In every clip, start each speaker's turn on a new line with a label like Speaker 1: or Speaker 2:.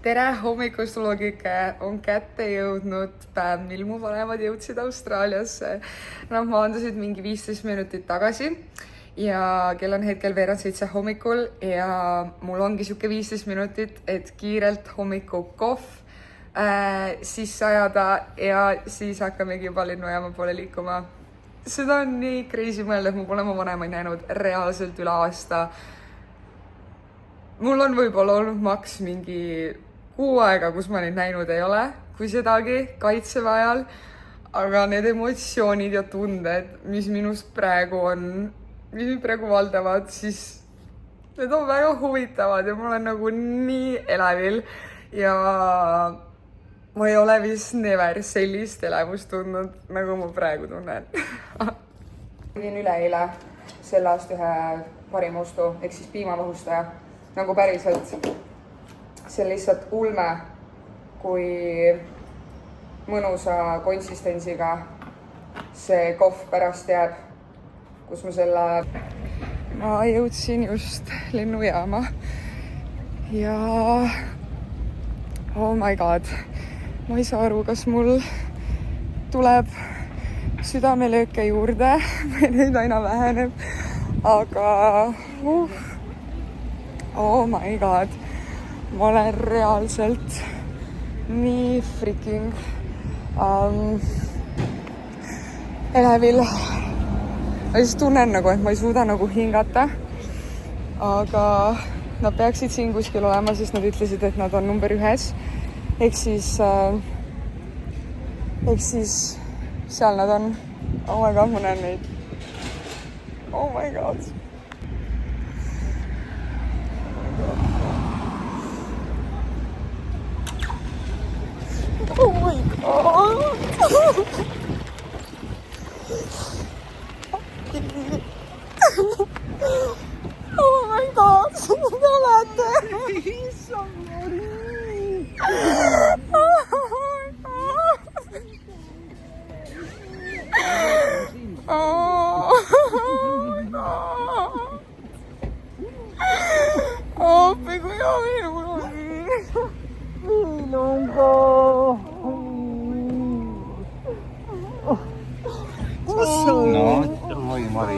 Speaker 1: tere hommikust loogike, on kätte jõudnud päev, mil mu vanemad jõudsid Austraaliasse. Nad maandusid mingi 15 minutit tagasi ja kell on hetkel 6:30 hommikul ja mul ongi siuke 15 minutit, et kiirelt hommikukohv sisse ajada ja siis hakkamegi juba lennujaama poole liikuma. Seda on nii crazy mõelda, et ma pole oma vanemaid näinud reaalselt üle aasta. Mul on võib-olla olnud maks mingi 6 aega, kus ma neid näinud ei ole, kui sedagi kaitseväe ajal, aga need emotsioonid ja tunded, mis minust praegu on, mis mind praegu valdavad, siis need on väga huvitavad ja ma olen nagu nii elevil ja ma ei ole vist never sellist elevust tundnud, nagu ma praegu tunnen. Tegin üleeile selle aasta ühe parima ostu, ehk siis piimavahustaja, nagu päriselt. See on lihtsalt ulme, kui mõnusa konsistentsiga see kohv pärast jääb, kus ma jõudsin just lennujaama ja oh my god, ma ei saa aru, kas mul tuleb südamelööke juurde või neid aina väheneb, aga oh my god, ma olen reaalselt nii freaking elevil. Ma siis tunnen nagu, et ma ei suuda nagu hingata, aga nad peaksid siin kuskil olema, sest nad ütlesid, et nad on number 1. Ehk siis seal nad on. Oh my god, ma näen neid. Oh my god. Oh my god. Oh my god. Te olete. Appi, kui minul on minuga.
Speaker 2: Oi Mari.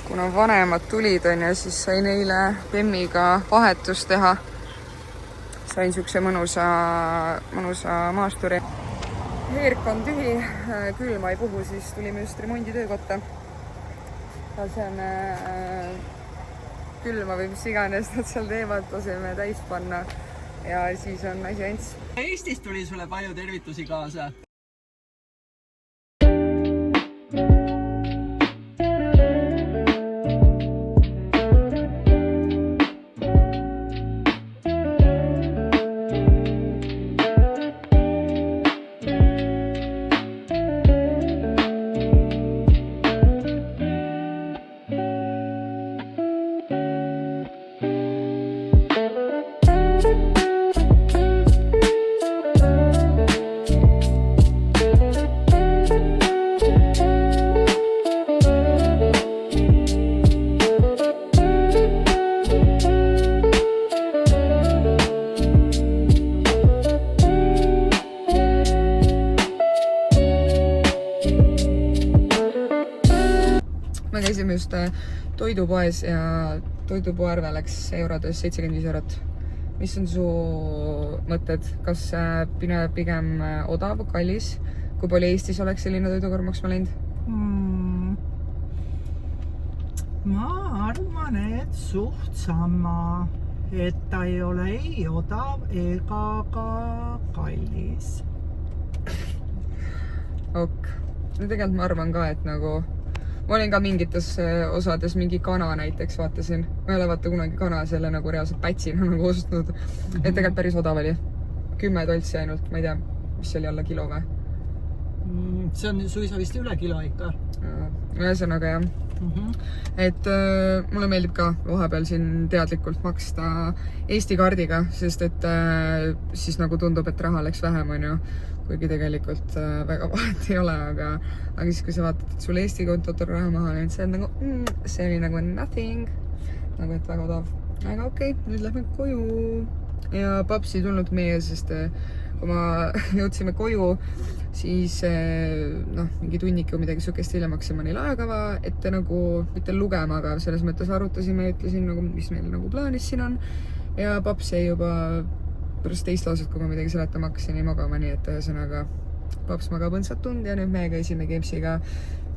Speaker 1: Kuna vanemad tulid on ja siis sain eile Bemmiga vahetust teha. Sain siukse mõnusa maasturi. Heerk on tühi, külma ei puhu, siis tulime just remonditöökotta. See on külma või mis iganes nad seal teevad, laseme täis panna ja siis on asi ants.
Speaker 2: Eestist tuli sulle palju tervitusi kaasa.
Speaker 1: Me käisime just toidupoes ja toidupoe arve läks eurodes 75 eurot. Mis on su mõtted? Kas pigem odav, kallis? Kui palju Eestis oleks selline toidukorv maksma läinud?
Speaker 3: Ma arvan, et suht sama, et ta ei ole ei odav ega ka kallis.
Speaker 1: Ok. No tegelikult ma arvan ka, et nagu ma olin ka mingites osades mingi kana näiteks vaatasin. Ma ei ole vaata kunagi kana selle nagu reaalselt pätsina nagu ostnud. Et tegelikult päris odav oli. 10 toltsi ainult, ma ei tea, mis oli alla kilo või?
Speaker 3: See on suisa vist üle kilo ikka.
Speaker 1: Ühesõnaga jah. Et mulle meeldib ka vahepeal siin teadlikult maksta Eesti kaardiga, sest et siis nagu tundub, et raha läks vähem, on ju. Kuigi tegelikult väga vahet ei ole, aga siis kui sa vaatad, et sul Eesti kontot on raha maha läinud, see on nagu, see oli nagu nothing. Nagu et väga odav. aga okei, nüüd lähme koju. Ja paps ei tulnud meie, sest kui ma jõudsime koju, siis noh, mingi tunnike või midagi sukest hiljem hakkasime neil ajakava ette nagu, mitte lugema, aga selles mõttes arutasime ja ütlesin nagu, mis meil nagu plaanis siin on. Ja paps jäi juba pärast teist lauset, kui ma midagi seletama hakkasin, ei magama, nii et ühesõnaga paps magab õndsat tund ja nüüd me käisime Gamesiga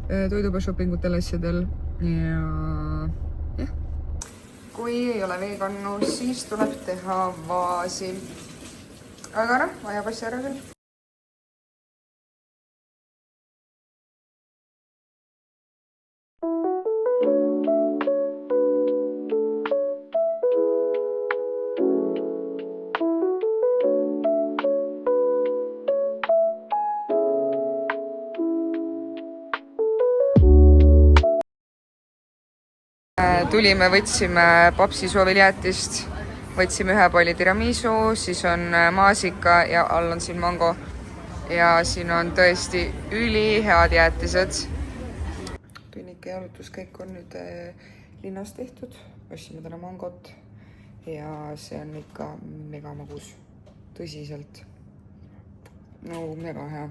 Speaker 1: toiduba shoppingutel asjadel ja jah. Kui ei ole veekannu, siis tuleb teha vaasi. Aga noh, vajab asja ära küll. Tulime, võtsime papsi sooviljäätist, võtsime ühe palli tiramisu, siis on maasika ja all on siin mango. Ja siin on tõesti ülihead jäätised. Tunnike jalutuskäik on nüüd linnas tehtud. Ostsime täna mangot ja see on ikka mega magus. Tõsiselt. No mega hea.